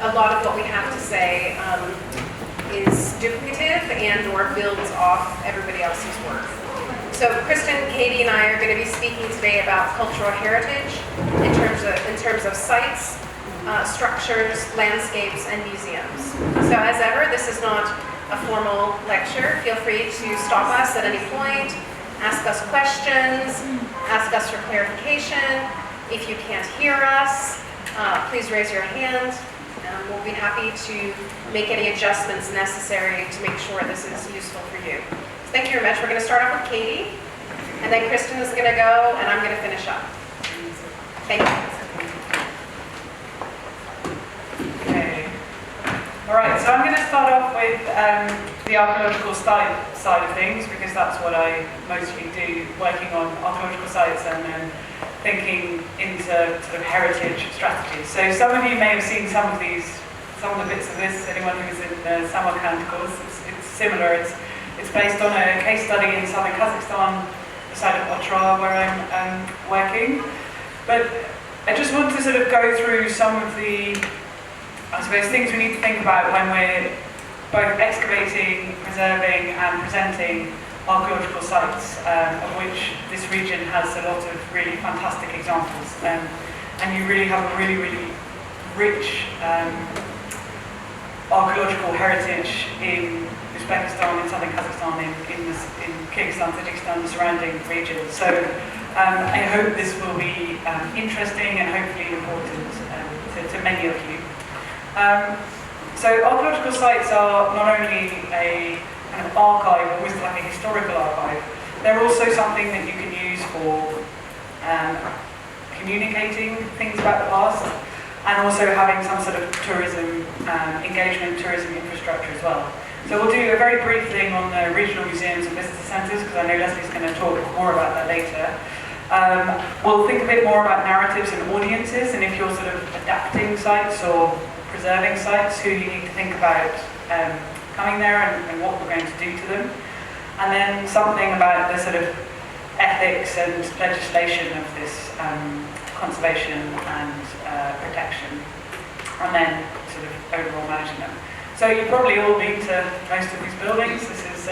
a lot of what we have to say is duplicative and or builds off everybody else's work. So Kristen, Katie, and I are going to be speaking today about cultural heritage in terms of sites, structures, landscapes, and museums. So as ever, this is not a formal lecture. Feel free to stop us at any point, ask us questions, ask us for clarification. If you can't hear us, please raise your hand. We'll be happy to make any adjustments necessary to make sure this is useful for you. So thank you very much. We're going to start off with Katie, and then Kristen is going to go, and I'm going to finish up. Thank you. Okay. All right, so I'm going to start off with the archaeological side of things, because that's what I mostly do, working on archaeological sites and then thinking into sort of heritage strategies. So some of you may have seen some of the bits of this. Anyone who's in the Samarkand course, it's similar. It's based on a case study in southern Kazakhstan, the side of Otra, where I'm working. But I just want to sort of go through some of the, I suppose, things we need to think about when we're both excavating, preserving, and presenting archaeological sites, of which this region has a lot of really fantastic examples. And you really have a really, really rich archaeological heritage in Uzbekistan, in southern Kazakhstan, in Kyrgyzstan, Tajikistan, the surrounding regions. So I hope this will be interesting and hopefully important to many of you. So archaeological sites are not only a kind of archive, almost like a historical archive, they're also something that you can use for communicating things about the past, and also having some sort of tourism engagement, tourism infrastructure as well. So we'll do a very brief thing on the regional museums and visitor centres, because I know Leslie's going to talk more about that later. We'll think a bit more about narratives and audiences, and if you're sort of adapting sites or preserving sites, who you need to think about coming there and what we're going to do to them. And then something about the sort of ethics and legislation of this conservation and protection, and then sort of overall managing them. So you've probably all been to most of these buildings. This is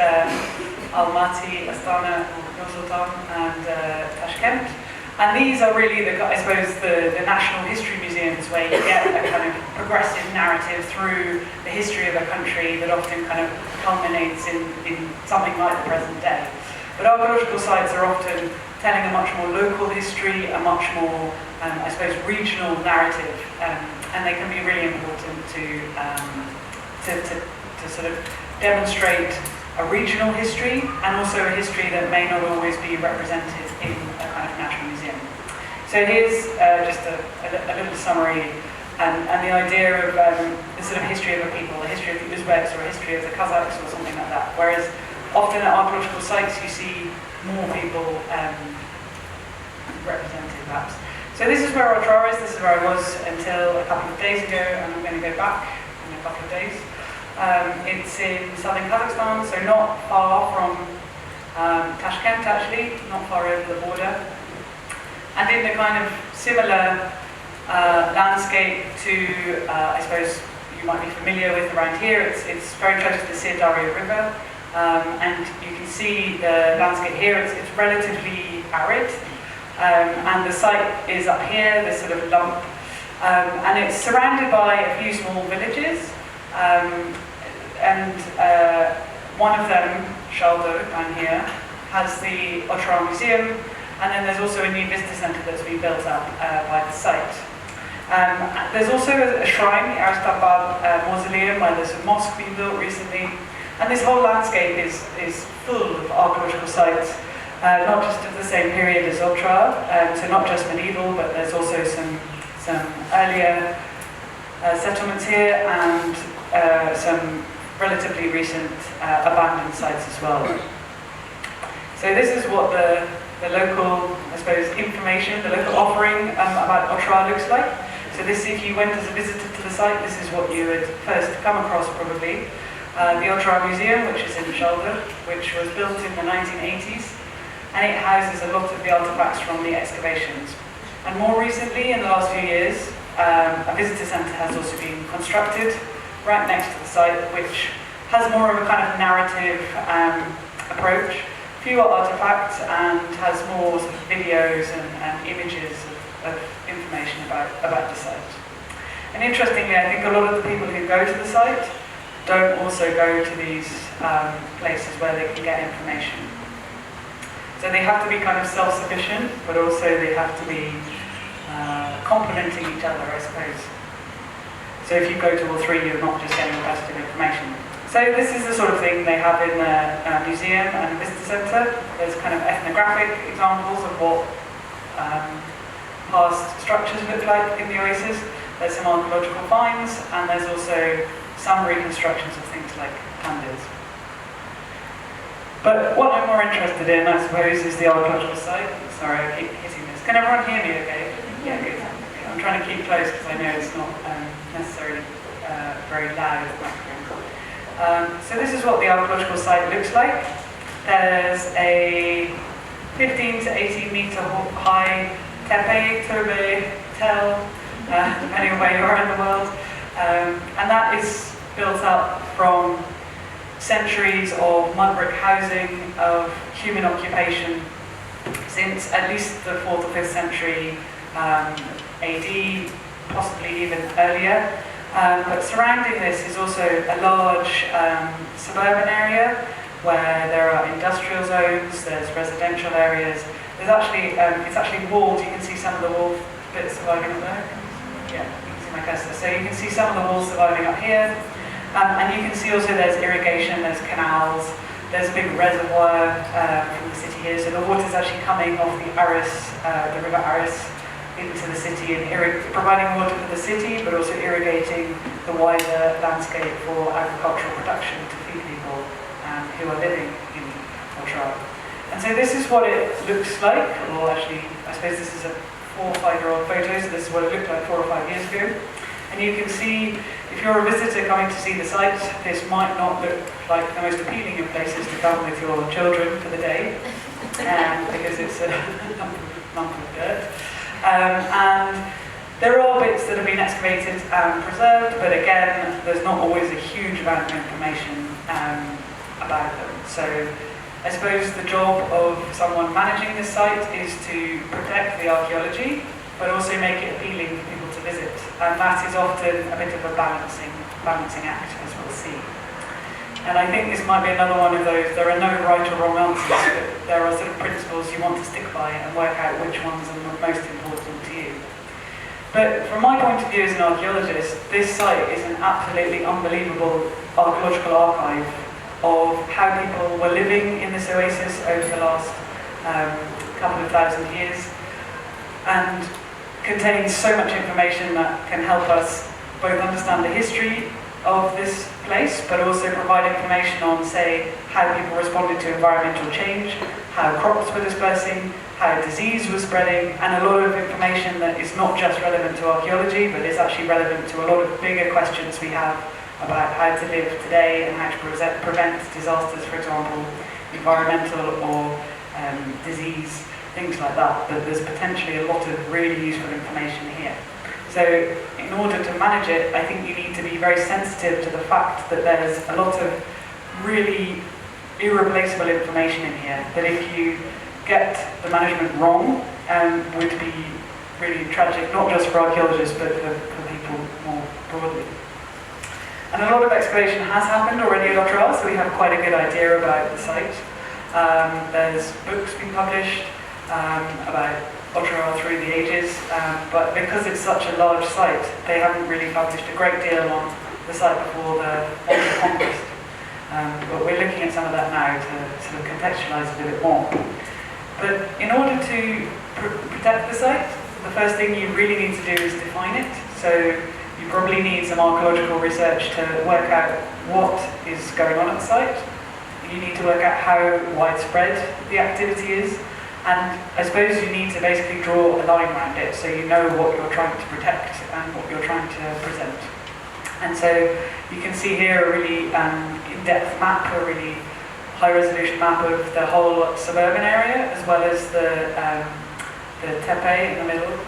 Almaty, Astana, Nur-Sultan, and Tashkent. And these are really, I suppose, the national history museums, where you get a kind of progressive narrative through the history of a country that often kind of culminates in something like the present day. But archaeological sites are often telling a much more local history, a much more, I suppose, regional narrative, and they can be really important to sort of demonstrate a regional history, and also a history that may not always be represented in a kind of national museum. So here's just a little summary, and the idea of the sort of history of a people, the history of the Uzbeks or a history of the Kazakhs or something like that. Whereas often at archaeological sites you see more people represented perhaps. So this is where Otra is, this is where I was until a couple of days ago, and I'm going to go back in a couple of days. It's in southern Kazakhstan, so not far from Tashkent actually, not far over the border. And in the kind of similar landscape to, I suppose you might be familiar with around here, it's very close to the Sirdarya River. And you can see the landscape here, it's relatively arid. And the site is up here, this sort of lump. And it's surrounded by a few small villages. One of them, Shaldo, down here, has the Otra Museum, and then there's also a new visitor centre that's been built up by the site. There's also a shrine, the Arastabad Mausoleum, where there's a mosque being built recently, and this whole landscape is full of archaeological sites, not just of the same period as Otra, so not just medieval, but there's also some earlier settlements here, and some relatively recent abandoned sites as well. So this is what the local, I suppose, information, the local offering about Otra looks like. So this, if you went as a visitor to the site, this is what you would first come across probably. The Otra Museum, which is in Shaldo, which was built in the 1980s, and it houses a lot of the artifacts from the excavations. And more recently, in the last few years, a visitor centre has also been constructed right next to the site, which has more of a kind of narrative approach, fewer artefacts, and has more sort of videos and images of information about the site. And interestingly, I think a lot of the people who go to the site don't also go to these places where they can get information. So they have to be kind of self-sufficient, but also they have to be complementing each other, I suppose. So if you go to all three, you're not just getting repetitive information. So this is the sort of thing they have in the museum and visitor centre. There's kind of ethnographic examples of what past structures look like in the oasis. There's some archaeological finds, and there's also some reconstructions of things like pandas. But what I'm more interested in, I suppose, is the archaeological site. Sorry, I keep hitting this. Can everyone hear me okay? Yeah, good. I'm trying to keep close because I know it's not necessarily very loud microphone. So this is what the archaeological site looks like. There's a 15 to 18 metre high tepe, tobe, tel, depending on where you are in the world. And that is built up from centuries of mud brick housing, of human occupation since at least the 4th or 5th century AD, possibly even earlier. But surrounding this is also a large suburban area where there are industrial zones, there's residential areas. There's actually, it's actually walled. You can see some of the wall bits surviving up there. Yeah, you can see my cursor. So you can see some of the walls surviving up here. And you can see also there's irrigation, there's canals, there's a big reservoir from the city here. So the water's actually coming off the Aris, the river Aris, into the city and providing water for the city, but also irrigating the wider landscape for agricultural production to feed people who are living in Otrar. And so this is what it looks like, or actually, I suppose this is a 4 or 5 year old photo, so this is what it looked like 4 or 5 years ago. And you can see, if you're a visitor coming to see the site, this might not look like the most appealing of places to come with your children for the day, because it's a lump of dirt. And there are bits that have been excavated and preserved, but again, there's not always a huge amount of information about them. So I suppose the job of someone managing this site is to protect the archaeology, but also make it appealing for people to visit. And that is often a bit of a balancing act, as we'll see. And I think this might be another one of those, there are no right or wrong answers, but there are sort of principles you want to stick by and work out which ones are most important to you. But from my point of view as an archaeologist, this site is an absolutely unbelievable archaeological archive of how people were living in this oasis over the last couple of thousand years, and contains so much information that can help us both understand the history of this place, but also provide information on, say, how people responded to environmental change, how crops were dispersing, how disease was spreading, and a lot of information that is not just relevant to archaeology, but is actually relevant to a lot of bigger questions we have about how to live today and how to prevent disasters, for example, environmental or disease, things like that. But there's potentially a lot of really useful information here. So in order to manage it, I think you need to be very sensitive to the fact that there's a lot of really irreplaceable information in here that if you get the management wrong, would be really tragic, not just for archaeologists, but for people more broadly. And a lot of excavation has happened already at Otrar, so we have quite a good idea about the site. There's books being published about Otrar through the ages, but because it's such a large site, they haven't really published a great deal on the site before the conquest. But we're looking at some of that now to sort of contextualise it a bit more. But in order to protect the site, the first thing you really need to do is define it. So you probably need some archaeological research to work out what is going on at the site. You need to work out how widespread the activity is. And I suppose you need to basically draw a line around it so you know what you're trying to protect and what you're trying to present. And so you can see here a really in-depth map, a really high-resolution map of the whole suburban area, as well as the tepe in the middle.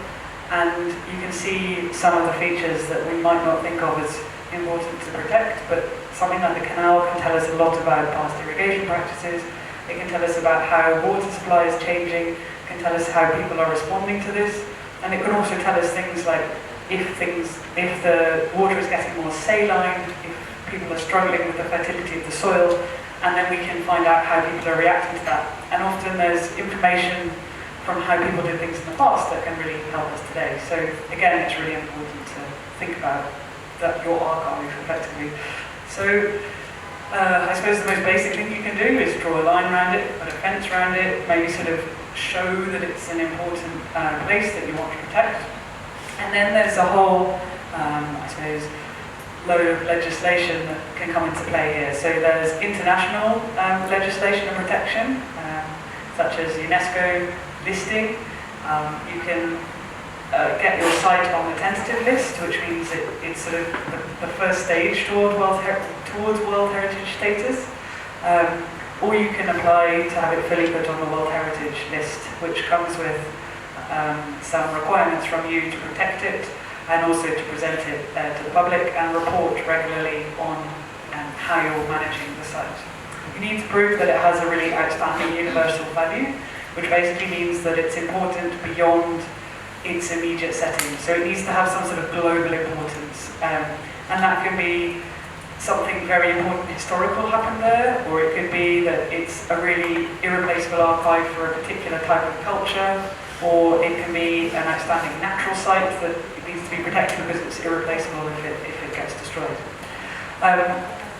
And you can see some of the features that we might not think of as important to protect, but something like the canal can tell us a lot about past irrigation practices. It can tell us about how water supply is changing, can tell us how people are responding to this, and it can also tell us things like if the water is getting more saline, if people are struggling with the fertility of the soil, and then we can find out how people are reacting to that. And often there's information from how people did things in the past that can really help us today. So again, it's really important to think about that your archive effectively. So I suppose the most basic thing you can do is draw a line around it, put a fence around it, maybe sort of show that it's an important place that you want to protect. And then there's a whole, I suppose, load of legislation that can come into play here. So there's international legislation and protection, such as UNESCO listing. You can get your site on the tentative list, which means it's sort of the first stage towards World Heritage status. Or you can apply to have it fully put on the World Heritage list, which comes with some requirements from you to protect it and also to present it to the public and report regularly on how you're managing the site. You need to prove that it has a really outstanding universal value, which basically means that it's important beyond its immediate setting. So it needs to have some sort of global importance. And that can be something very important historical happened there, or it could be that it's a really irreplaceable archive for a particular type of culture, or it can be an outstanding natural site that needs to be protected because it's irreplaceable if it gets destroyed.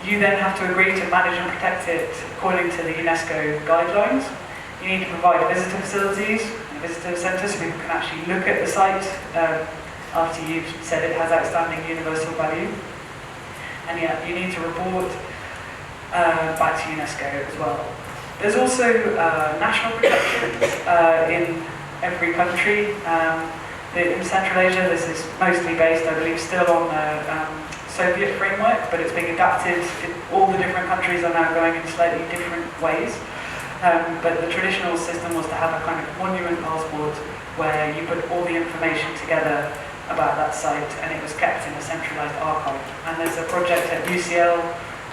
You then have to agree to manage and protect it according to the UNESCO guidelines. You need to provide visitor facilities and visitor centres so people can actually look at the site after you've said it has outstanding universal value. And yeah, you need to report back to UNESCO as well. There's also national protections in every country. In Central Asia, this is mostly based, I believe, still on the Soviet framework, but it's being adapted. All the different countries are now going in slightly different ways. But the traditional system was to have a kind of monument passport where you put all the information together about that site and it was kept in a centralized archive. And there's a project at UCL,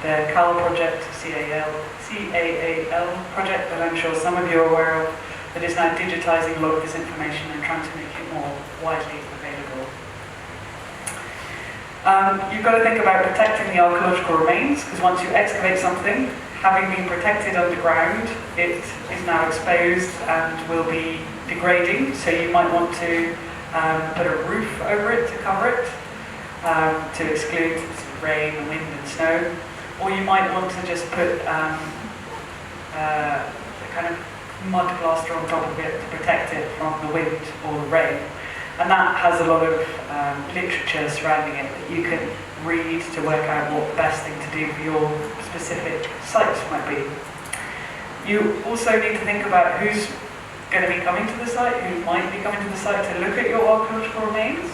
the CAL project, C-A-A-L project that I'm sure some of you are aware of, that is now digitizing a lot of this information and trying to make it more widely available. You've got to think about protecting the archaeological remains, because once you excavate something, having been protected underground, it is now exposed and will be degrading, so you might want to put a roof over it to cover it, to exclude rain and wind and snow, or you might want to just put a kind of mud plaster on top of it to protect it from the wind or the rain. And that has a lot of literature surrounding it that you can read to work out what the best thing to do for your specific site might be. You also need to think about who's going to be coming to the site, who might be coming to the site to look at your archaeological remains.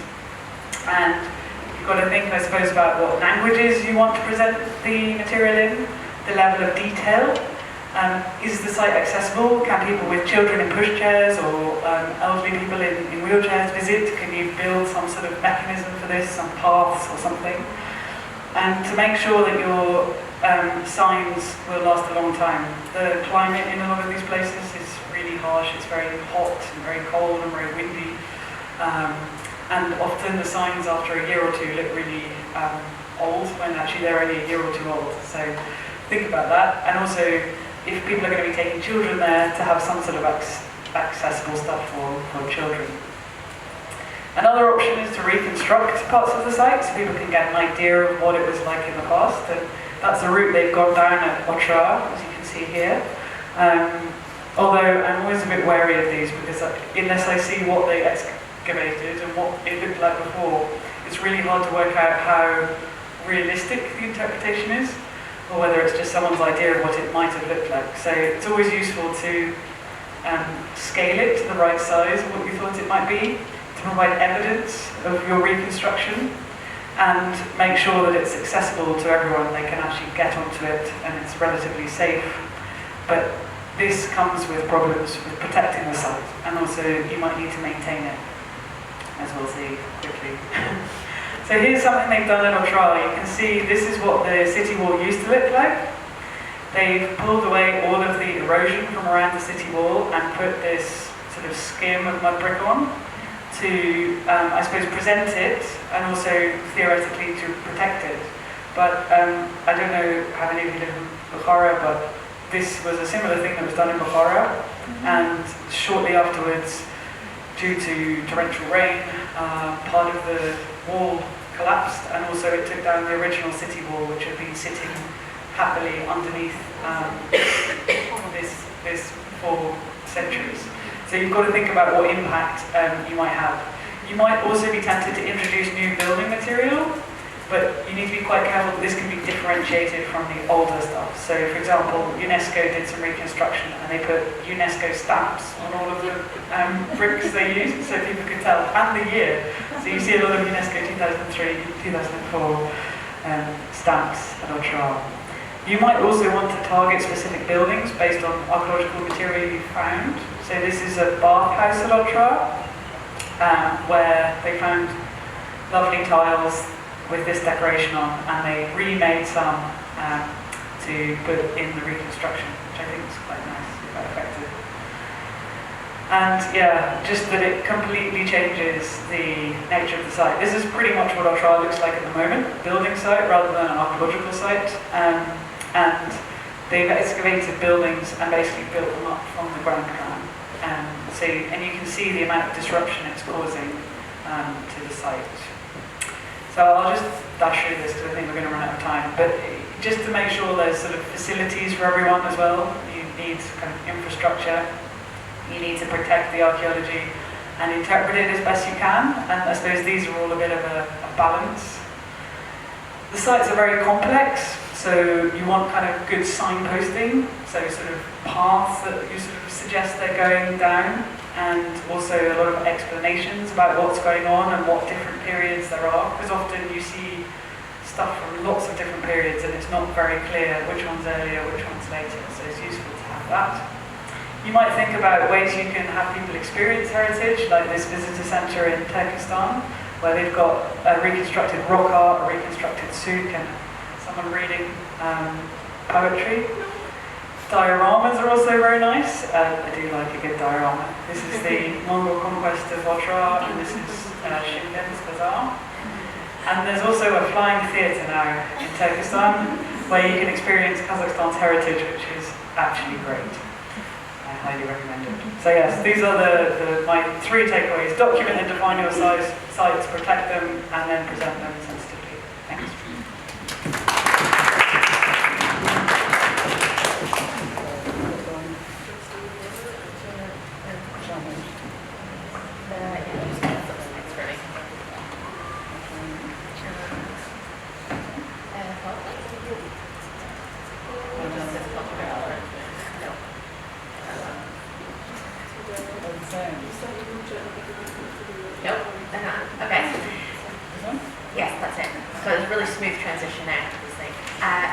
And you've got to think, I suppose, about what languages you want to present the material in, the level of detail. Is the site accessible? Can people with children in pushchairs or elderly people in wheelchairs visit? Can you build some sort of mechanism for this, some paths or something? And to make sure that your signs will last a long time. The climate in a lot of these places is really harsh. It's very hot and very cold and very windy. And often the signs after a year or two look really old when actually they're only a year or two old. So think about that. And also, if people are going to be taking children there, to have some sort of accessible stuff for children. Another option is to reconstruct parts of the site so people can get an idea of what it was like in the past. And that's the route they've gone down at Otra, as you can see here. Although I'm always a bit wary of these because unless I see what they excavated and what it looked like before, it's really hard to work out how realistic the interpretation is, or whether it's just someone's idea of what it might have looked like. So it's always useful to scale it to the right size of what you thought it might be, to provide evidence of your reconstruction, and make sure that it's accessible to everyone. They can actually get onto it and it's relatively safe. But this comes with problems with protecting the site, and also you might need to maintain it. as we'll see quickly. So here's something they've done in Ultra. You can see this is what the city wall used to look like. They've pulled away all of the erosion from around the city wall and put this sort of skim of mud brick on to, I suppose, present it and also theoretically to protect it. But I don't know how many of you live in Bukhara, but this was a similar thing that was done in Bukhara, and shortly afterwards, due to torrential rain, part of the wall collapsed, and also it took down the original city wall, which had been sitting happily underneath this for centuries. So you've got to think about what impact you might have. You might also be tempted to introduce new building material, but you need to be quite careful that this can be differentiated from the older stuff. So, for example, UNESCO did some reconstruction and they put UNESCO stamps on all of the bricks they used so people could tell, and the year. So you see a lot of UNESCO 2003, 2004 stamps at Ultra. You might also want to target specific buildings based on archaeological material you found. So this is a bathhouse at Ultra, where they found lovely tiles with this decoration on, and they remade some to put in the reconstruction, which I think is quite nice, quite effective. And yeah, just that it completely changes the nature of the site. This is pretty much what Ultra looks like at the moment, a building site rather than an archaeological site. And they've excavated buildings and basically built them up from the ground plan. And you can see the amount of disruption it's causing to the site. So I'll just dash through this because I think we're going to run out of time. But just to make sure there's sort of facilities for everyone as well, you need kind of infrastructure. You need to protect the archaeology and interpret it as best you can. And I suppose these are all a bit of a balance. The sites are very complex, so you want kind of good signposting, so sort of paths that you sort of suggest they're going down, and also a lot of explanations about what's going on and what different periods there are, because often you see stuff from lots of different periods and it's not very clear which one's earlier, which one's later, so it's useful to have that. You might think about ways you can have people experience heritage, like this visitor centre in Turkestan, where they've got a reconstructed rock art, a reconstructed souk, and someone reading poetry. Dioramas are also very nice. I do like a good diorama. This is the Mongol conquest of Otrar, and this is Shimben's Bazaar. And there's also a flying theatre now in Turkestan, where you can experience Kazakhstan's heritage, which is actually great. I highly recommend it. So yes, these are my 3 takeaways. Document and define your sites, protect them, and then present them sensitively. Thanks. Nope. Okay. Yes, that's it. So it's a really smooth transition now to this thing.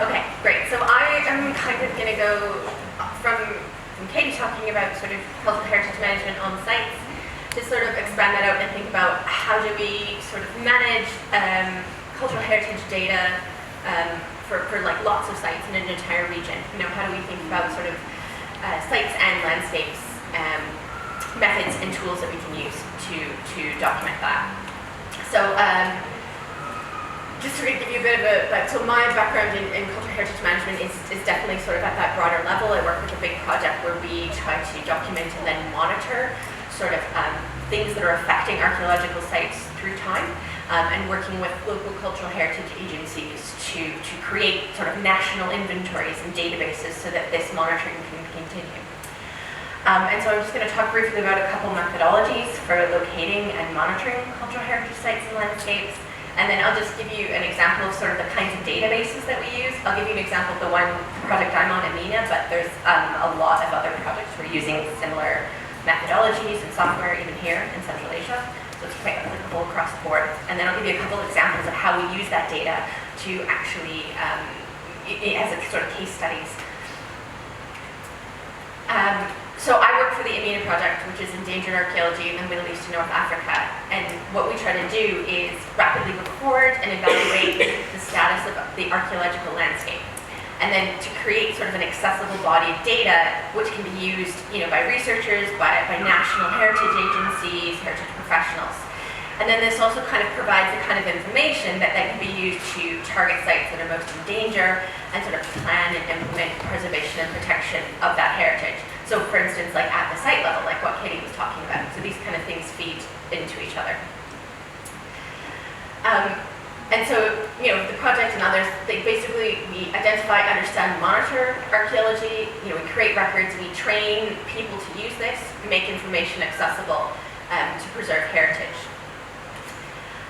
Okay, great. So I am kind of going to go from Katie talking about sort of cultural heritage management on sites to sort of expand that out and think about how do we sort of manage cultural heritage data for like lots of sites in an entire region. You know, how do we think about sort of sites and landscapes, methods and tools that we can use to document that. So just to give you a bit of so my background in cultural heritage management is definitely sort of at that broader level. I work with a big project where we try to document and then monitor sort of things that are affecting archaeological sites through time, and working with local cultural heritage agencies to create sort of national inventories and databases so that this monitoring can continue. And so I'm just going to talk briefly about a couple methodologies for locating and monitoring cultural heritage sites and landscapes. And then I'll just give you an example of sort of the kinds of databases that we use. I'll give you an example of the one project I'm on, Amina, but there's a lot of other projects we're using similar methodologies and software even here in Central Asia. So it's quite applicable across the board. And then I'll give you a couple of examples of how we use that data to actually, as a sort of case studies. So I work for the Amina Project, which is endangered archaeology in the Middle East and North Africa. And what we try to do is rapidly record and evaluate the status of the archaeological landscape. And then to create sort of an accessible body of data, which can be used, by researchers, by national heritage agencies, heritage professionals. And then this also kind of provides the kind of information that can be used to target sites that are most in danger and sort of plan and implement preservation and protection of that heritage. So for instance, like at the site level, like what Katie was talking about. So these kind of things feed into each other. And so, the project and others, we identify, understand, monitor archaeology, we create records, we train people to use this, we make information accessible to preserve heritage.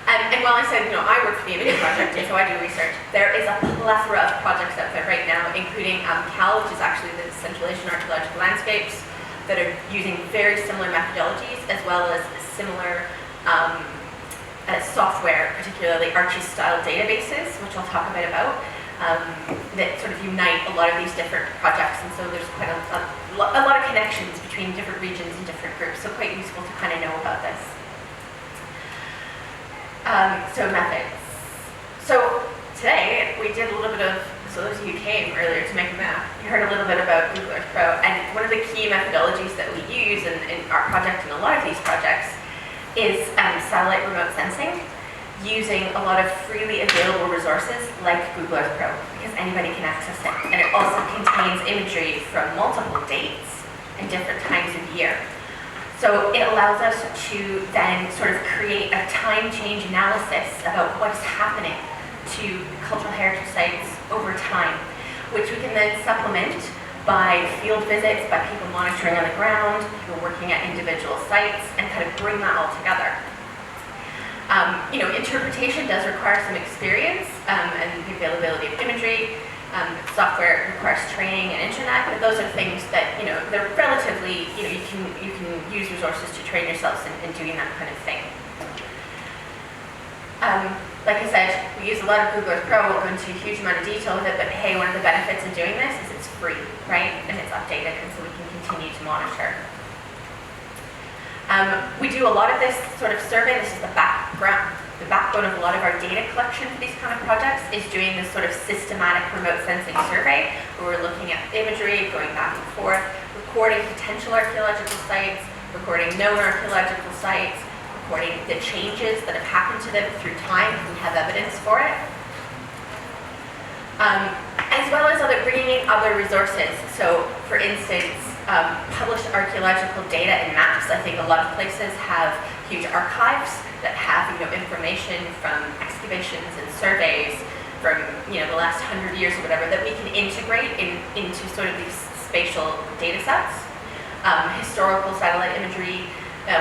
And while I said, I work for the Amina Project, and so I do research, there is a plethora of projects out there right now, including CAL, which is actually the Central Asian Archaeological Landscapes, that are using very similar methodologies, as well as similar software, particularly Archie-style databases, which I'll talk a bit about, that sort of unite a lot of these different projects. And so there's quite a lot of connections between different regions and different groups, so quite useful to kind of know about this. So methods. So today we did a little bit of, so those of you who came earlier to make a map, you heard a little bit about Google Earth Pro, and one of the key methodologies that we use in our project and a lot of these projects is satellite remote sensing, using a lot of freely available resources like Google Earth Pro, because anybody can access it. And it also contains imagery from multiple dates and different times of year. So it allows us to then sort of create a time change analysis about what's happening to cultural heritage sites over time, which we can then supplement by field visits, by people monitoring on the ground, people working at individual sites, and kind of bring that all together. Interpretation does require some experience and the availability of imagery. Software requires training and internet, but those are things that, they're relatively, you can use resources to train yourselves in doing that kind of thing. Like I said, we use a lot of Google Earth Pro. We'll go into a huge amount of detail with it, but hey, one of the benefits of doing this is it's free, right? And it's updated, and so we can continue to monitor. We do a lot of this sort of survey. This is the backbone of a lot of our data collection for these kind of projects, is doing this sort of systematic remote sensing survey, where we're looking at imagery, going back and forth, recording potential archaeological sites, recording known archaeological sites, recording the changes that have happened to them through time, if we have evidence for it. As well as bringing in other resources. So, for instance, published archaeological data and maps. I think a lot of places have huge archives that have information from excavations and surveys from the last 100 years or whatever that we can integrate into sort of these spatial data sets. Historical satellite imagery,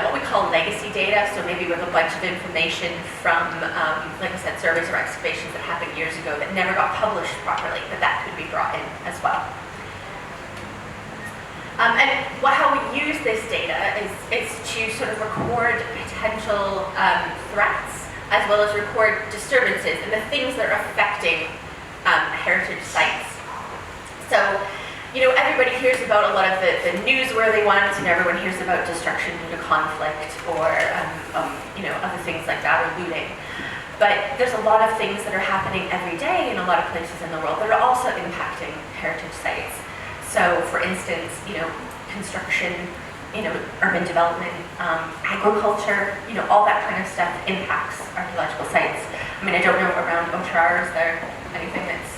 what we call legacy data, so maybe we have a bunch of information from, like I said, surveys or excavations that happened years ago that never got published properly, but that could be brought in as well. How we use this data is to sort of record potential threats, as well as record disturbances and the things that are affecting heritage sites. So, everybody hears about a lot of the newsworthy ones, and everyone hears about destruction due to conflict or, other things like that, or looting. But there's a lot of things that are happening every day in a lot of places in the world that are also impacting heritage sites. So, for instance, construction, urban development, agriculture, all that kind of stuff impacts archaeological sites. I mean, I don't know around Otrar, is there anything that's...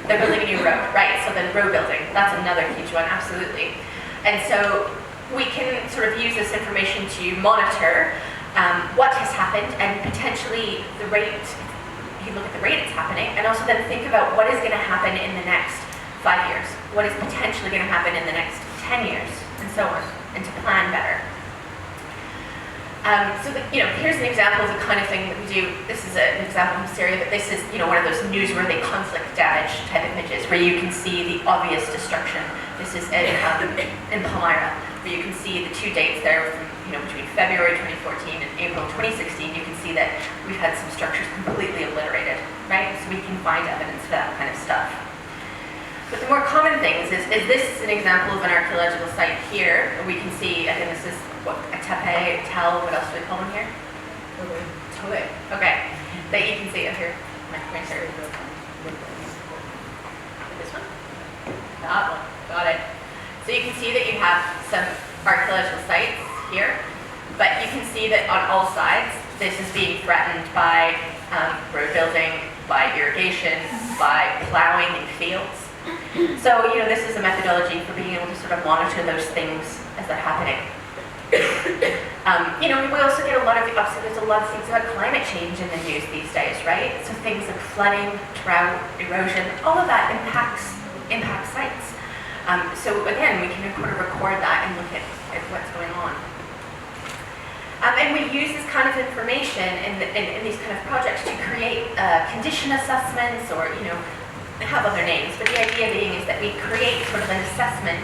They're building a new road, right? So then road building, that's another huge one, absolutely. And so we can sort of use this information to monitor what has happened and potentially the rate, you look at the rate it's happening, and also then think about what is going to happen in the next 5 years, what is potentially going to happen in the next 10 years, and so on, and to plan better. Here's an example of the kind of thing that we do. This is an example from Syria, but this is, one of those newsworthy conflict damage type images where you can see the obvious destruction. This is in Palmyra, where you can see the 2 dates there from, between February 2014 and April 2016. You can see that we've had some structures completely obliterated, right? So we can find evidence for that kind of stuff. But the more common things is this is an example of an archaeological site here. We can see, I think this is what, a tepe, tel, what else do we call them here? Toy. Okay. That you can see up here. My pointer. This one? That one. Got it. So you can see that you have some archaeological sites here, but you can see that on all sides, this is being threatened by road building, by irrigation, by plowing in fields. So, this is a methodology for being able to sort of monitor those things as they're happening. We also get a lot of, obviously there's a lot of things about climate change in the news these days, right? So things like flooding, drought, erosion, all of that impacts sites. So again, we can record that and look at what's going on. And we use this kind of information in these kind of projects to create condition assessments, or, they have other names, but the idea being is that we create sort of an assessment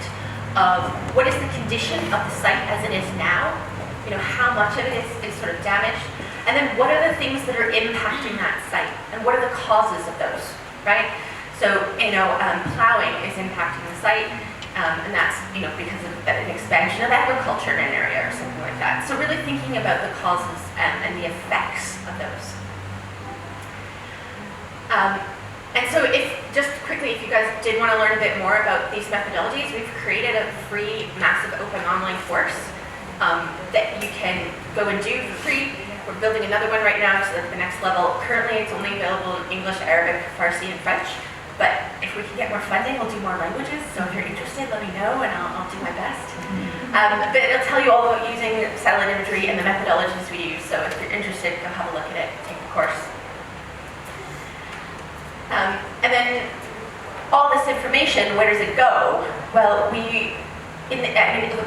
of what is the condition of the site as it is now, how much of it is sort of damaged, and then what are the things that are impacting that site, and what are the causes of those, right? So, plowing is impacting the site, and that's, because of an expansion of agriculture in an area or something like that. So really thinking about the causes and the effects of those. And so just quickly, if you guys did want to learn a bit more about these methodologies, we've created a free, massive open online course that you can go and do for free. We're building another one right now, so that's the next level. Currently, it's only available in English, Arabic, Farsi, and French. But if we can get more funding, we'll do more languages. So if you're interested, let me know, and I'll do my best. But it'll tell you all about using satellite imagery and the methodologies we use. So if you're interested, go have a look at it, take the course. And then all this information, where does it go? Well, the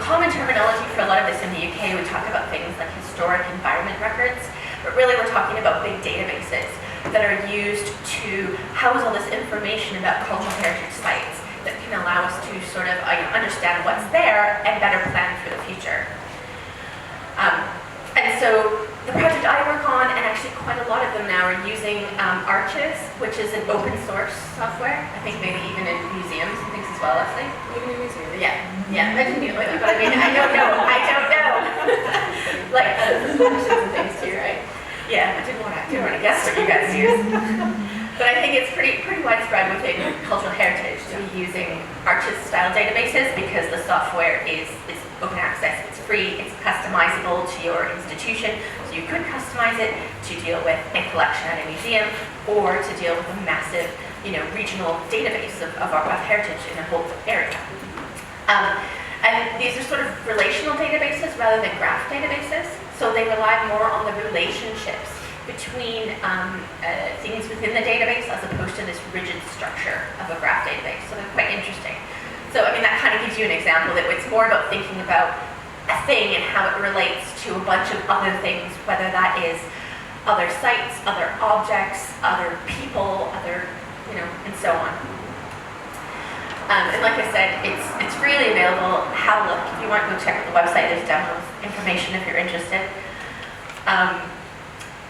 common terminology for a lot of this in the UK, we talk about things like historic environment records, but really we're talking about big databases that are used to house all this information about cultural heritage sites that can allow us to sort of understand what's there and better plan for the future. And so the project I work on, and actually quite a lot of them now, are using Arches, which is an open source software. I think maybe even in museums and things as well, Leslie. Even in museums. Yeah, I didn't know that, but I mean, I don't know. Like publishers and things too, right? Yeah, I didn't want to guess what you guys use. But I think it's pretty widespread within cultural heritage to be using Arches-style databases, because the software is open access, it's free, it's customizable to your institution, so you could customize it to deal with a collection at a museum, or to deal with a massive, regional database of heritage in a whole area. And these are sort of relational databases rather than graph databases, so they rely more on the relationships between things within the database as opposed to this rigid structure of a graph database. So they're quite interesting. So that kind of gives you an example that it's more about thinking about a thing and how it relates to a bunch of other things, whether that is other sites, other objects, other people, and so on. And like I said, it's freely available. Have a look. If you want to go check the website, there's demo information if you're interested.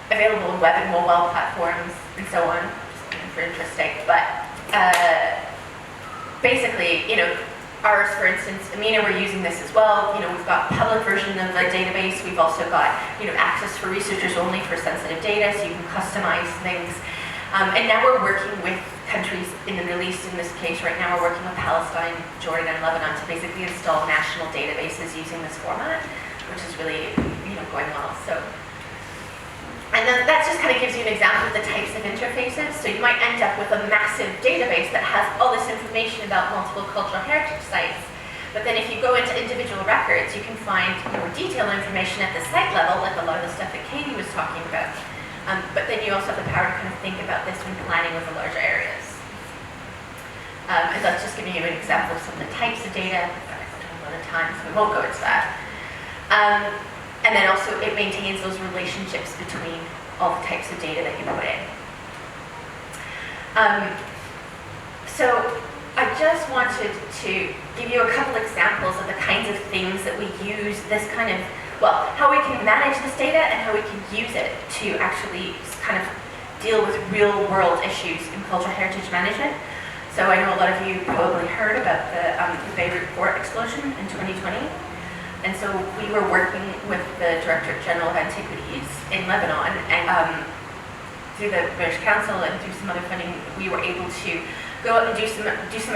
Available on web and mobile platforms and so on, just if you're interested. But basically, ours, for instance, Amina, we're using this as well. We've got public version of the database. We've also got, access for researchers only for sensitive data, so you can customize things. And now we're working with countries in the Middle East. In this case, right now, we're working with Palestine, Jordan, and Lebanon to basically install national databases using this format, which is really, going well. So. And then that just kind of gives you an example of the types of interfaces. So you might end up with a massive database that has all this information about multiple cultural heritage sites. But then if you go into individual records, you can find more detailed information at the site level, like a lot of the stuff that Katie was talking about. But then you also have the power to kind of think about this when planning over larger areas. And that's just giving you an example of some of the types of data. I've done a lot of time, so we won't go into that. And then also it maintains those relationships between all the types of data that you put in. So I just wanted to give you a couple examples of the kinds of things that we use this kind of, how we can manage this data and how we can use it to actually kind of deal with real world issues in cultural heritage management. So I know a lot of you probably heard about the Beirut port explosion in 2020. And so we were working with the Director General of Antiquities in Lebanon, and through the British Council and through some other funding, we were able to go out and do some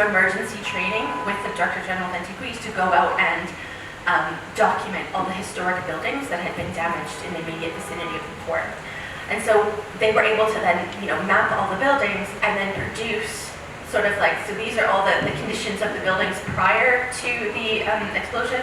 emergency training with the Director General of Antiquities to go out and document all the historic buildings that had been damaged in the immediate vicinity of the port. And so they were able to then, map all the buildings and then produce sort of like, so these are all the conditions of the buildings prior to the explosion.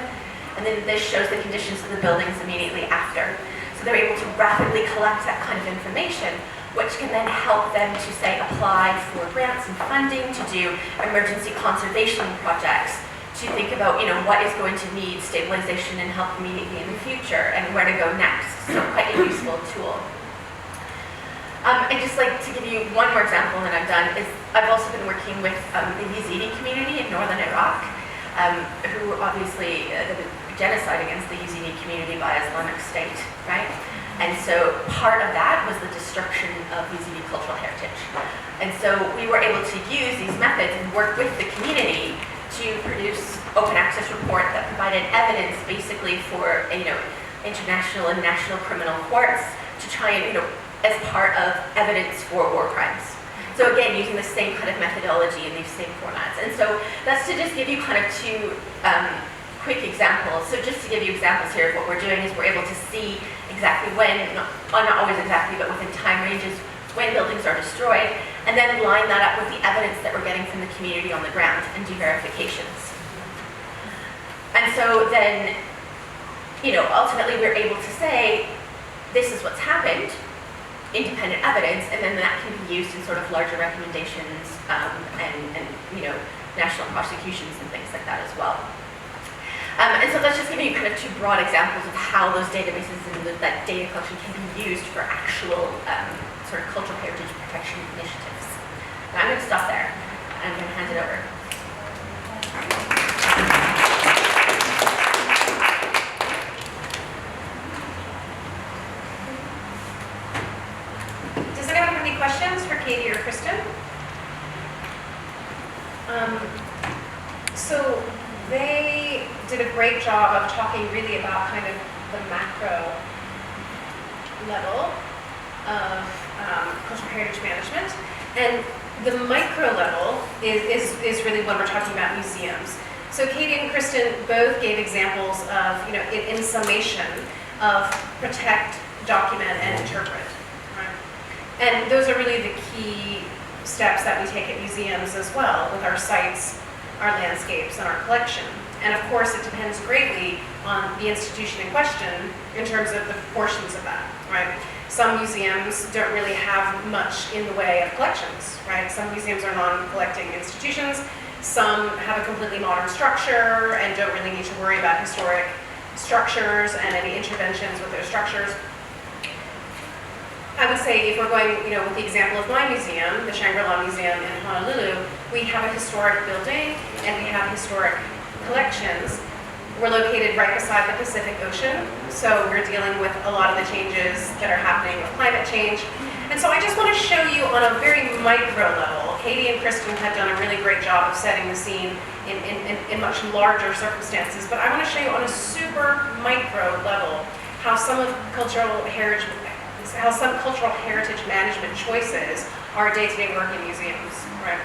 And then this shows the conditions of the buildings immediately after. So they're able to rapidly collect that kind of information, which can then help them to, say, apply for grants and funding, to do emergency conservation projects, to think about, what is going to need stabilization and help immediately in the future, and where to go next. So quite a useful tool. And just like to give you one more example that I've done is I've also been working with the Yazidi community in northern Iraq, who obviously genocide against the Yazidi community by Islamic State, right? And so part of that was the destruction of Yazidi cultural heritage. And so we were able to use these methods and work with the community to produce open access report that provided evidence basically for, international and national criminal courts to try and, as part of evidence for war crimes. So again, using the same kind of methodology in these same formats. And so that's to just give you kind of two quick examples. So just to give you examples here of what we're doing is we're able to see exactly when, not always exactly, but within time ranges, when buildings are destroyed, and then line that up with the evidence that we're getting from the community on the ground and do verifications. And so then, ultimately we're able to say, this is what's happened, independent evidence, and then that can be used in sort of larger recommendations and national prosecutions and things like that as well. And so that's just giving you kind of two broad examples of how those databases and that data collection can be used for actual sort of cultural heritage protection initiatives. Now I'm going to stop there, and I'm going to hand it over. Does anyone have any questions for Katie or Kristen? So they did a great job of talking really about kind of the macro level of cultural heritage management, and the micro level is really when we're talking about museums. So Katie and Kristen both gave examples of, in summation, of protect, document, and interpret. Right? And those are really the key steps that we take at museums as well, with our sites, our landscapes, and our collection. And of course, it depends greatly on the institution in question in terms of the proportions of that, right? Some museums don't really have much in the way of collections, right? Some museums are non-collecting institutions. Some have a completely modern structure and don't really need to worry about historic structures and any interventions with those structures. I would say if we're going, with the example of my museum, the Shangri-La Museum in Honolulu, we have a historic building and we have historic collections. We're located right beside the Pacific Ocean, so we're dealing with a lot of the changes that are happening with climate change. And so I just want to show you on a very micro level. Katie and Kristen have done a really great job of setting the scene in much larger circumstances, but I want to show you on a super micro level how some cultural heritage management choices are day-to-day work in museums, right?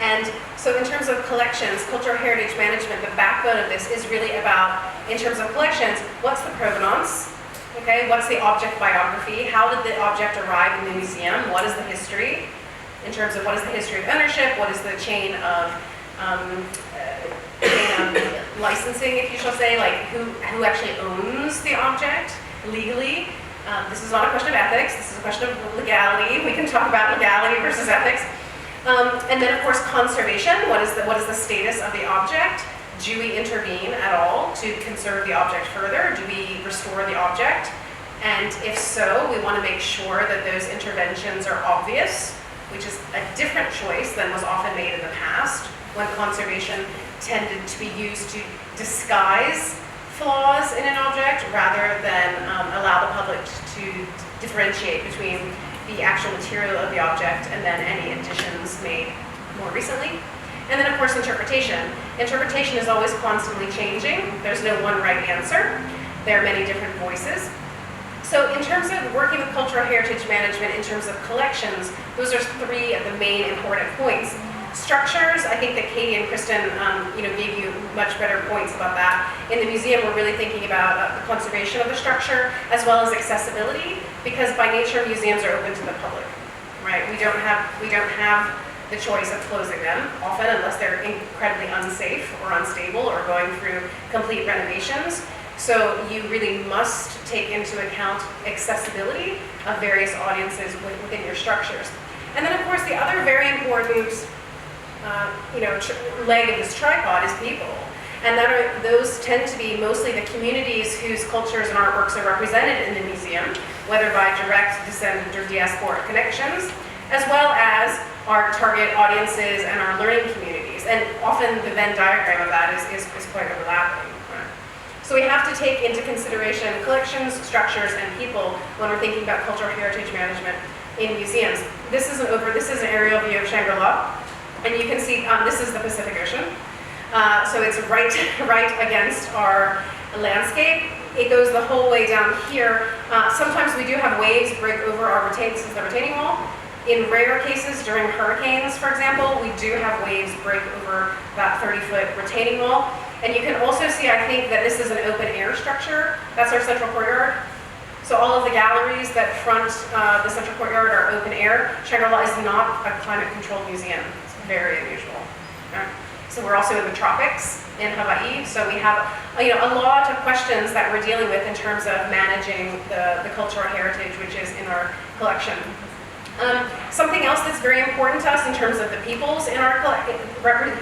And so in terms of collections, cultural heritage management, the backbone of this is really about, in terms of collections, what's the provenance? Okay, what's the object biography? How did the object arrive in the museum? What is the history? In terms of what is the history of ownership? What is the chain of licensing, if you shall say, like who actually owns the object legally? This is not a question of ethics, this is a question of legality. We can talk about legality versus ethics. And then of course conservation, what is the status of the object? Do we intervene at all to conserve the object further? Do we restore the object? And if so, we want to make sure that those interventions are obvious, which is a different choice than was often made in the past, when conservation tended to be used to disguise flaws in an object rather than allow the public to differentiate between the actual material of the object and then any additions made more recently. And then of course interpretation. Interpretation is always constantly changing. There's no one right answer. There are many different voices. So in terms of working with cultural heritage management, in terms of collections, those are three of the main important points. Structures, I think that Katie and Kristen gave you much better points about that. In the museum, we're really thinking about the conservation of the structure as well as accessibility, because by nature museums are open to the public, right? We don't have the choice of closing them often unless they're incredibly unsafe or unstable or going through complete renovations. So you really must take into account accessibility of various audiences within your structures. And then of course the other very important leg of this tripod is people. And those tend to be mostly the communities whose cultures and artworks are represented in the museum, whether by direct, descendant, or diasporic connections, as well as our target audiences and our learning communities. And often the Venn diagram of that is quite overlapping. Right? So we have to take into consideration collections, structures, and people when we're thinking about cultural heritage management in museums. This is an aerial view of Shangri-La, and you can see this is the Pacific Ocean. So it's right against our landscape. It goes the whole way down here. Sometimes we do have waves break over our retaining wall. In rare cases, during hurricanes, for example, we do have waves break over that 30-foot retaining wall. And you can also see, I think, that this is an open air structure. That's our central courtyard. So all of the galleries that front the central courtyard are open air. Shangri-La is not a climate-controlled museum. It's very unusual. Okay? So we're also in the tropics in Hawaii. So we have a lot of questions that we're dealing with in terms of managing the cultural heritage which is in our collection. Something else that's very important to us in terms of the peoples in our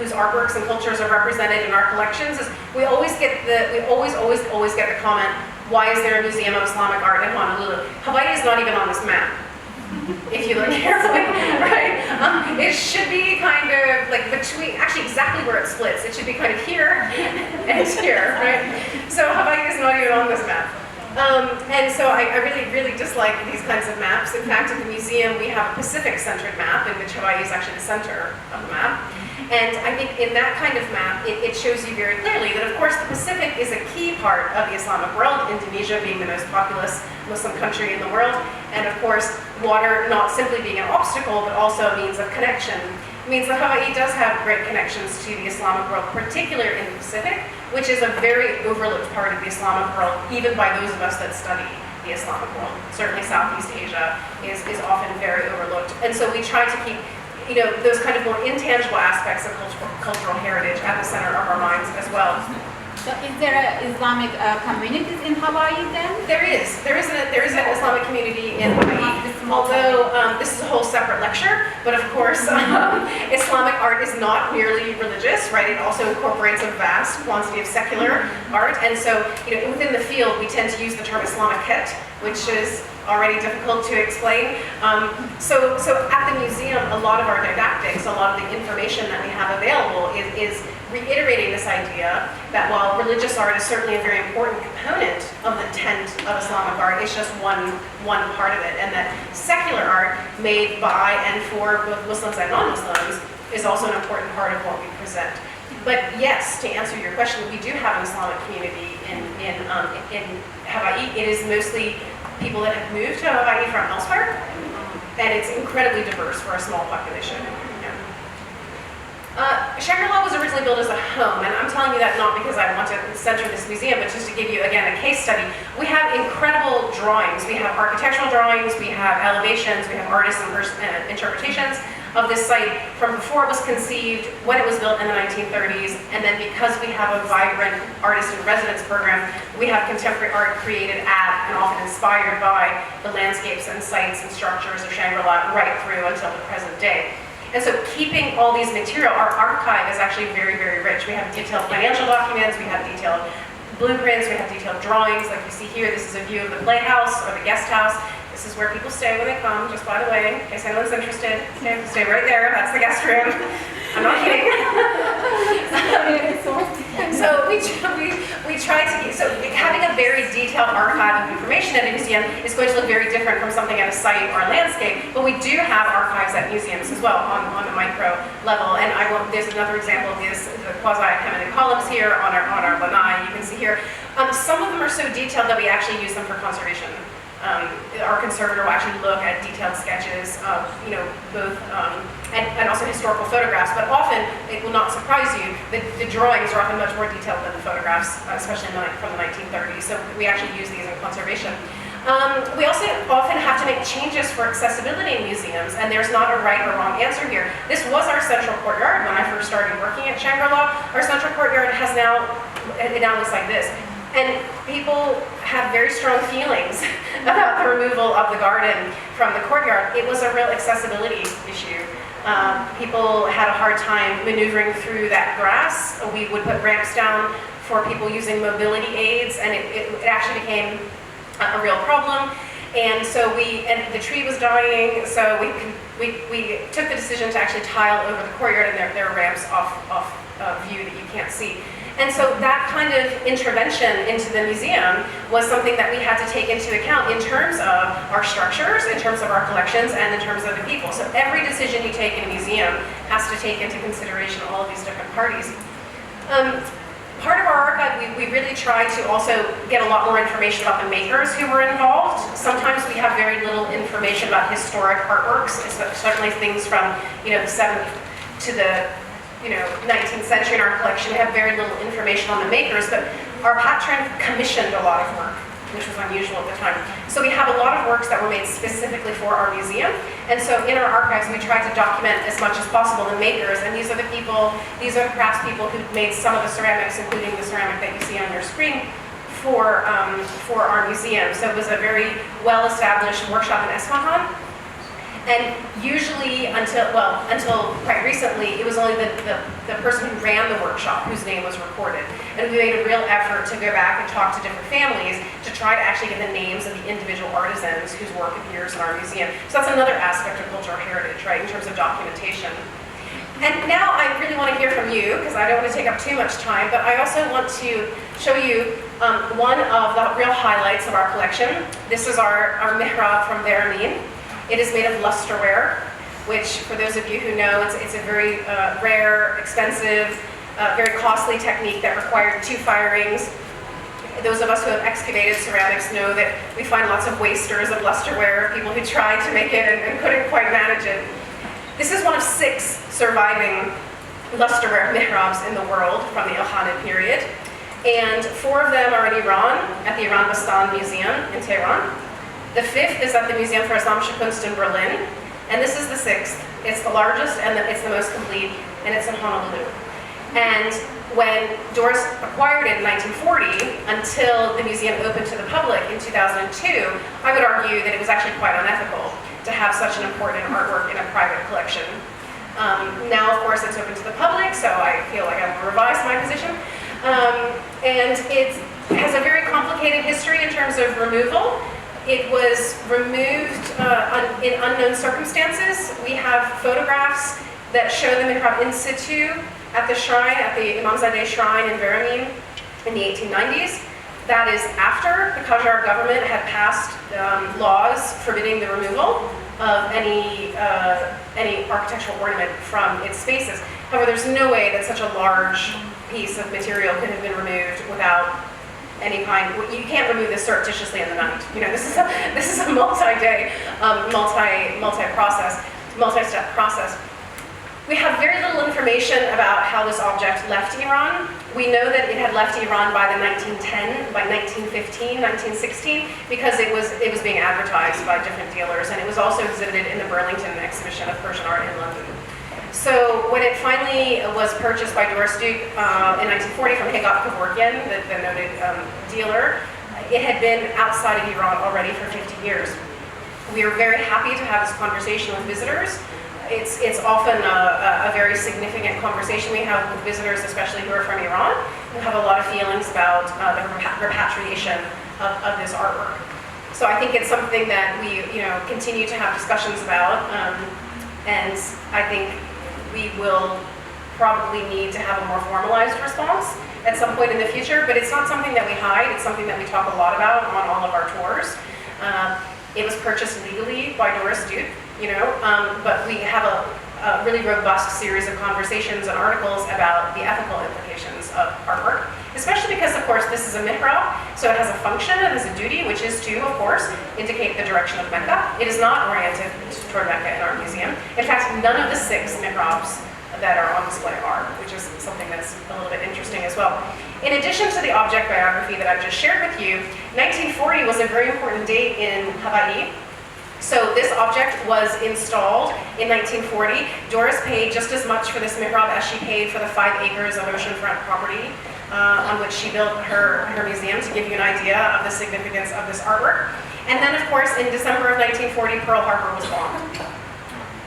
whose artworks and cultures are represented in our collections is we always get the comment, why is there a museum of Islamic art in Honolulu? Hawaii is not even on this map, if you look carefully, right? It should be kind of like between, actually exactly where it splits. It should be kind of here and here, right? So Hawaii is not even on this map. And so I really dislike these kinds of maps. In fact, at the museum, we have a Pacific-centered map in which Hawaii is actually the center of the map. And I think in that kind of map, it shows you very clearly that, of course, the Pacific is a key part of the Islamic world, Indonesia being the most populous Muslim country in the world. And of course, water not simply being an obstacle, but also a means of connection. It means that Hawaii does have great connections to the Islamic world, particularly in the Pacific, which is a very overlooked part of the Islamic world, even by those of us that study the Islamic world. Certainly Southeast Asia is often very overlooked. And so we try to keep those kind of more intangible aspects of cultural heritage at the center of our minds as well. So is there Islamic communities in Hawaii then? There is an Islamic community in Hawaii, although this is a whole separate lecture, but of course Islamic art is not merely religious, right? It also incorporates a vast quantity of secular art, and so within the field we tend to use the term Islamic-ket, which is already difficult to explain. So at the museum, a lot of our didactics, a lot of the information that we have available is reiterating this idea that while religious art is certainly a very important component of the tent of Islamic art, it's just one part of it, and that secular art made by and for both Muslims and non-Muslims is also an important part of what we present. But yes, to answer your question, we do have an Islamic community in Hawaii. It is mostly people that have moved to Hawaii from elsewhere, and it's incredibly diverse for a small population. Shangri-La was originally built as a home, and I'm telling you that not because I want to center this museum, but just to give you, again, a case study. We have incredible drawings. We have architectural drawings, we have elevations, we have artists and interpretations of this site from before it was conceived, when it was built in the 1930s, and then because we have a vibrant artist in residence program, we have contemporary art created at and often inspired by the landscapes and sites and structures of Shangri-La right through until the present day. And so keeping all these material, our archive is actually very, very rich. We have detailed financial documents, we have detailed blueprints, we have detailed drawings. Like you see here, this is a view of the playhouse or the guest house. This is where people stay when they come, just by the way, in case anyone's interested. Stay right there, that's the guest room. I'm not kidding. So we try to, so having a very detailed archive of information at a museum is going to look very different from something at a site or a landscape, but we do have archives at museums as well on a micro level. And there's another example of this, the quasi-academic columns here on our lanai, you can see here. Some of them are so detailed that we actually use them for conservation. Our conservator will actually look at detailed sketches of, both, and also historical photographs, but often, it will not surprise you, the drawings are often much more detailed than the photographs, especially from the 1930s, so we actually use these in conservation. We also often have to make changes for accessibility in museums, and there's not a right or wrong answer here. This was our central courtyard when I first started working at Shangri-La. Our central courtyard it now looks like this. And people have very strong feelings about the removal of the garden from the courtyard. It was a real accessibility issue. People had a hard time maneuvering through that grass. We would put ramps down for people using mobility aids, and it actually became a real problem. And so the tree was dying, so we took the decision to actually tile over the courtyard, and there are ramps off view that you can't see. And so that kind of intervention into the museum was something that we had to take into account in terms of our structures, in terms of our collections, and in terms of the people. So every decision you take in a museum has to take into consideration all of these different parties. Part of our archive, we really try to also get a lot more information about the makers who were involved. Sometimes we have very little information about historic artworks, certainly things from the 7th to the 19th century in our collection. We have very little information on the makers, but our patron commissioned a lot of work, which was unusual at the time. So we have a lot of works that were made specifically for our museum, and so in our archives we try to document as much as possible the makers, and these are the craftspeople who made some of the ceramics, including the ceramic that you see on your screen, for our museum. So it was a very well-established workshop in Esfahan. And usually, until quite recently, it was only the person who ran the workshop whose name was recorded. And we made a real effort to go back and talk to different families to try to actually get the names of the individual artisans whose work appears in our museum. So that's another aspect of cultural heritage, right, in terms of documentation. And now I really want to hear from you, because I don't want to take up too much time, but I also want to show you one of the real highlights of our collection. This is our mihrab from Beramin. It is made of lusterware, which, for those of you who know, it's a very rare, expensive, very costly technique that required 2 firings. Those of us who have excavated ceramics know that we find lots of wasters of lusterware, people who tried to make it and couldn't quite manage it. This is one of 6 surviving lusterware mihrabs in the world from the Ilkhanid period. And 4 of them are in Iran, at the Iran Bastan Museum in Tehran. The 5th is at the Museum for Islamische Kunst in Berlin, and this is the 6th. It's the largest and it's the most complete, and it's in Honolulu. And when Doris acquired it in 1940, until the museum opened to the public in 2002, I would argue that it was actually quite unethical to have such an important artwork in a private collection. Now, of course, it's open to the public, so I feel like I will revise my position. And it has a very complicated history in terms of removal. It was removed in unknown circumstances. We have photographs that show the mihrab in situ at the shrine, at the Imamzadeh shrine in Beramin in the 1890s. That is after the Qajar government had passed laws forbidding the removal of any architectural ornament from its spaces. However, there's no way that such a large piece of material could have been removed without any kind. You can't remove this surreptitiously in the night. This is a multi-day, multi-step process. We have very little information about how this object left Iran. We know that it had left Iran by 1910, by 1915, 1916, because it was being advertised by different dealers, and it was also exhibited in the Burlington exhibition of Persian art in London. So when it finally was purchased by Doris Duke in 1940 from Hagot Kevorkian, the noted dealer, it had been outside of Iran already for 50 years. We are very happy to have this conversation with visitors. It's often a very significant conversation we have with visitors, especially who are from Iran, who have a lot of feelings about the repatriation of this artwork. So I think it's something that we continue to have discussions about, and I think we will probably need to have a more formalized response at some point in the future, but it's not something that we hide. It's something that we talk a lot about on all of our tours. It was purchased legally by Doris Duke, but we have a really robust series of conversations and articles about the ethical implications of artwork, especially because, of course, this is a mihrab, so it has a function, it has a duty, which is to, of course, indicate the direction of Mecca. It is not oriented toward Mecca in our museum. In fact, none of the 6 mihrabs that are on display are, which is something that's a little bit interesting as well. In addition to the object biography that I've just shared with you, 1940 was a very important date in Hawaii. So this object was installed in 1940. Doris paid just as much for this mihrab as she paid for the 5 acres of oceanfront property on which she built her museum, to give you an idea of the significance of this artwork. And then, of course, in December of 1940, Pearl Harbor was bombed.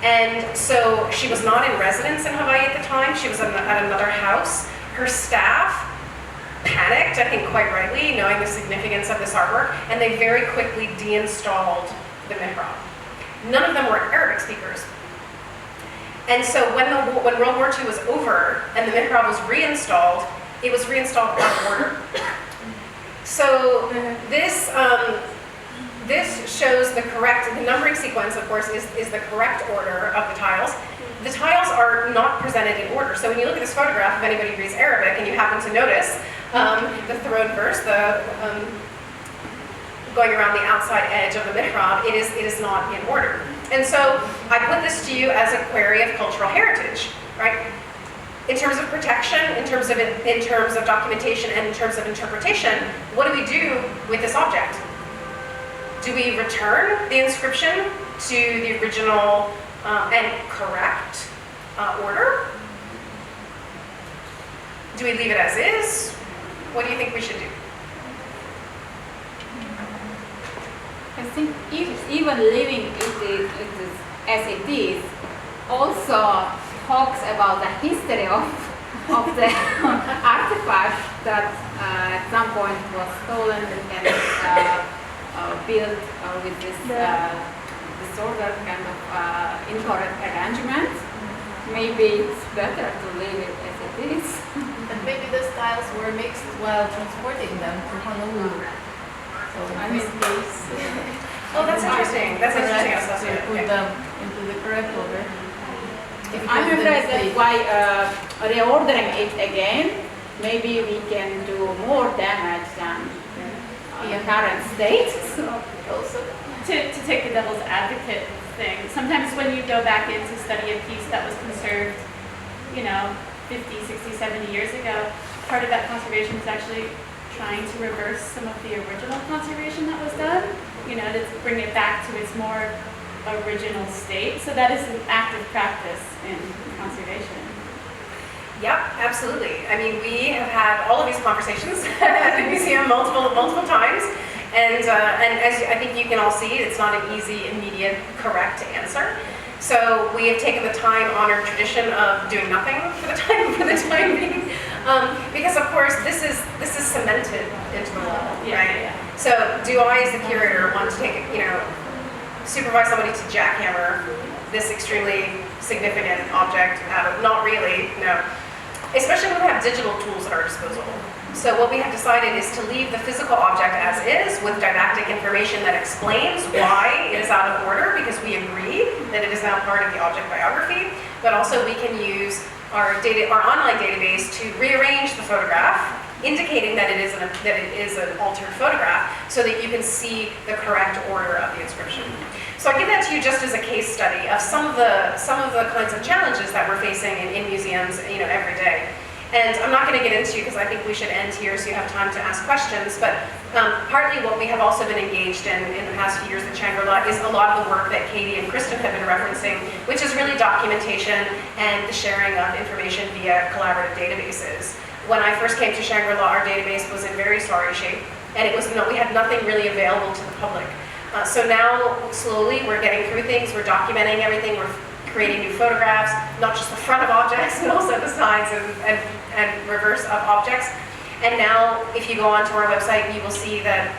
And so she was not in residence in Hawaii at the time. She was at another house. Her staff panicked, I think quite rightly, knowing the significance of this artwork, and they very quickly deinstalled the mihrab. None of them were Arabic speakers. And so when World War II was over and the mihrab was reinstalled, it was reinstalled out of order. So this shows the numbering sequence, of course, is the correct order of the tiles. The tiles are not presented in order. So when you look at this photograph, if anybody reads Arabic and you happen to notice the third verse, going around the outside edge of the mihrab, it is not in order. And so I put this to you as a query of cultural heritage, right? In terms of protection, in terms of documentation, and in terms of interpretation, what do we do with this object? Do we return the inscription to the original and correct order? Do we leave it as is? What do you think we should do? I think even leaving it as it is also talks about the history of the artifact that at some point was stolen and built with this disordered kind of incorrect arrangement. Maybe it's better to leave it as it is. And maybe the styles were mixed while transporting them to Honolulu. So I in this mean- case, Oh, that's interesting. That's interesting to assessment. put Okay. them into the correct order. If it I'm was the afraid that mistake. by reordering it again, maybe we can do more damage than the current state. So Also, To take the devil's advocate thing, sometimes when you go back in to study a piece that was conserved, 50, 60, 70 years ago, part of that conservation is actually trying to reverse some of the original conservation that was done, to bring it back to its more original state. So that is an active practice in conservation. Yep, absolutely. I mean, we have had all of these conversations at the museum multiple times, and as I think you can all see, it's not an easy, immediate, correct answer. So we have taken the time-honored tradition of doing nothing for the time being, because of course this is cemented into the wall, right? So do I, as the curator, want to take supervise somebody to jackhammer this extremely significant object out of? Not really, no. Especially when we have digital tools at our disposal. So what we have decided is to leave the physical object as is, with didactic information that explains why it is out of order, because we agree that it is now part of the object biography, but also we can use our online database to rearrange the photograph, indicating that it is an altered photograph, so that you can see the correct order of the inscription. So I give that to you just as a case study of some of the kinds of challenges that we're facing in museums, every day. And I'm not going to get into, because I think we should end here so you have time to ask questions, but partly what we have also been engaged in the past few years at Shangri-La is a lot of the work that Katie and Kristen have been referencing, which is really documentation and the sharing of information via collaborative databases. When I first came to Shangri-La, our database was in very sorry shape, and we had nothing really available to the public. So now, slowly, we're getting through things, we're documenting everything, we're creating new photographs, not just the front of objects, but also the sides and reverse of objects. And now, if you go onto our website, you will see that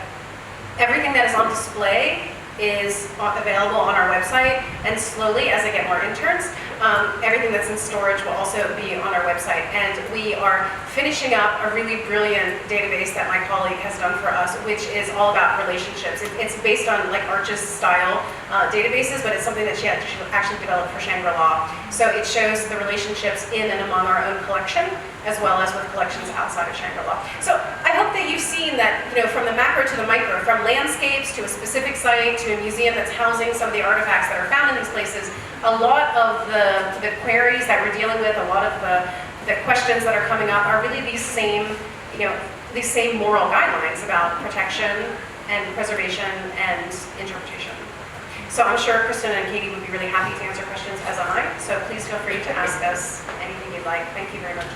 everything that is on display is available on our website, and slowly, as I get more interns, everything that's in storage will also be on our website. And we are finishing up a really brilliant database that my colleague has done for us, which is all about relationships. It's based on like Arch's style databases, but it's something that she actually developed for Shangri-La. So it shows the relationships in and among our own collection, as well as with collections outside of Shangri-La. So I hope that you've seen that, from the macro to the micro, from landscapes to a specific site to a museum that's housing some of the artifacts that are found in these places, a lot of the queries that we're dealing with, a lot of the questions that are coming up are really these same moral guidelines about protection and preservation and interpretation. So I'm sure Kristen and Katie would be really happy to answer questions, as am I. So please feel free to ask us anything you'd like. Thank you very much.